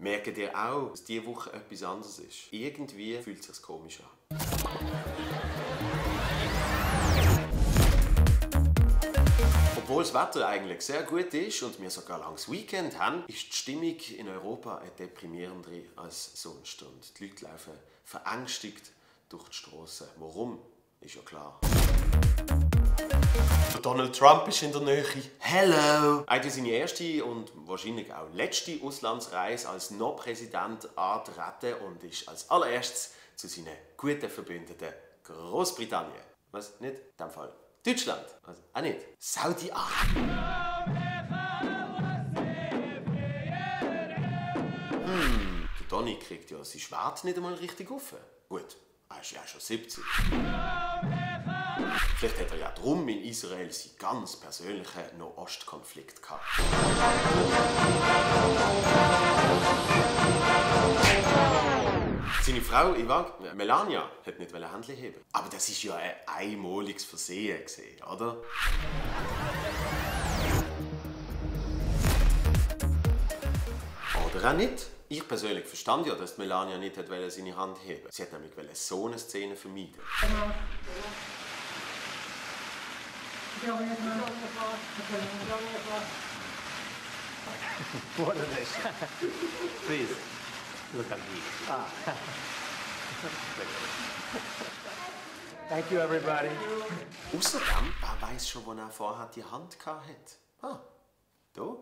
Merkt ihr auch, dass diese Woche etwas anderes ist? Irgendwie fühlt es sich komisch an. Obwohl das Wetter eigentlich sehr gut ist und wir sogar ein langes Weekend haben, ist die Stimmung in Europa eine deprimierendere als sonst. Und die Leute laufen verängstigt durch die Strassen. Warum? Ist ja klar. Donald Trump ist in der Nähe. Hello! Er hat seine erste und wahrscheinlich auch letzte Auslandsreise als No-Präsident antreten und ist als allererstes zu seinen guten Verbündeten Großbritannien. Was? Nicht? In diesem Fall Deutschland. Also auch nicht. Saudi-Arabien. Der Donny kriegt ja sein Schwert nicht einmal richtig auf. Gut, er ist ja schon 70. Vielleicht hat er ja drum in Israel seinen ganz persönlichen Nahostkonflikt gehabt. Seine Frau Melania hat nicht Händchen heben. Aber das ist ja ein einmaliges Versehen, oder? Oder auch nicht. Ich persönlich verstand ja, dass Melania nicht seine Hand heben wollte. Sie hat nämlich so eine Szene vermeiden. What is this? Please, look at me. Thank you, everybody. Außerdem, wer weiß schon, wo er vorher die Hand hatte? Ah, da.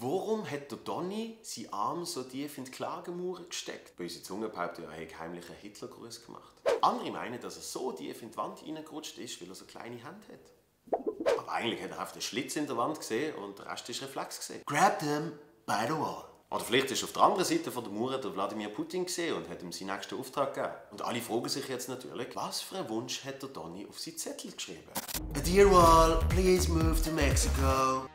Warum hat der Donny seinen Arm so tief in die Klagemauer gesteckt? Böse Zunge behauptet, er hätte heimlich einen Hitlergruß gemacht. Andere meinen, dass er so tief in die Wand reingerutscht ist, weil er so kleine Hände hat. Aber eigentlich hat er auf den Schlitz in der Wand gesehen und der Rest ist Reflex gesehen. Grab them by the wall. Oder vielleicht ist auf der anderen Seite von der Mauer der Wladimir Putin gesehen und hat ihm seinen nächsten Auftrag gegeben. Und alle fragen sich jetzt natürlich, was für einen Wunsch hat der Donny auf seinen Zettel geschrieben? A dear wall, please move to Mexico.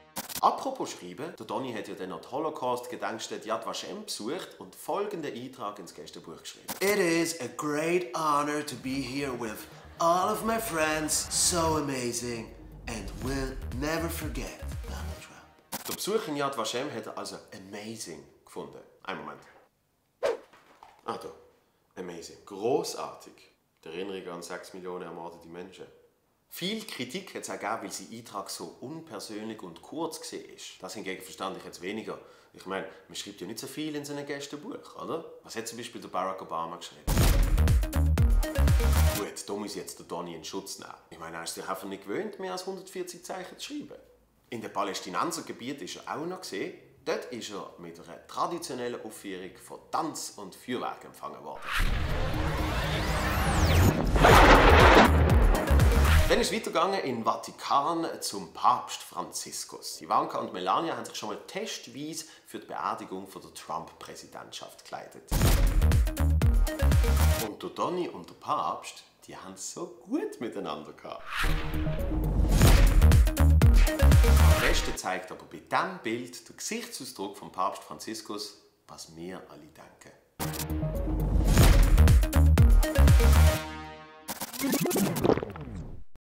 Apropos Schreiben, der Donny hat ja dann noch die Holocaust-Gedenkstätte Yad Vashem besucht und folgenden Eintrag ins Gästebuch geschrieben. It is a great honor to be here with all of my friends, so amazing and will never forget Donald Trump. Der Besuch in Yad Vashem hat er also amazing gefunden. Einen Moment. Ah, da. Amazing. Grossartig. Die Erinnerung an 6 Millionen ermordete Menschen. Viel Kritik hat es auch gegeben, weil sein Eintrag so unpersönlich und kurz war. Das hingegen verstand ich jetzt weniger. Ich meine, man schreibt ja nicht so viel in seinem Gästebuch, oder? Was hat zum Beispiel der Barack Obama geschrieben? Gut, da muss jetzt der Donny in Schutz nehmen. Ich meine, er ist sich einfach nicht gewöhnt, mehr als 140 Zeichen zu schreiben. In den Palästinensergebieten ist er auch noch gesehen. Dort ist er mit einer traditionellen Aufführung von Tanz und Feuerwerk empfangen worden. Dann ist es weitergegangen in den Vatikan zum Papst Franziskus. Ivanka und Melania haben sich schon mal testweise für die Beerdigung von der Trump-Präsidentschaft gekleidet. Und der Donny und der Papst, die haben es so gut miteinander gehabt. Am besten zeigt aber bei diesem Bild der Gesichtsausdruck von Papst Franziskus, was wir alle denken.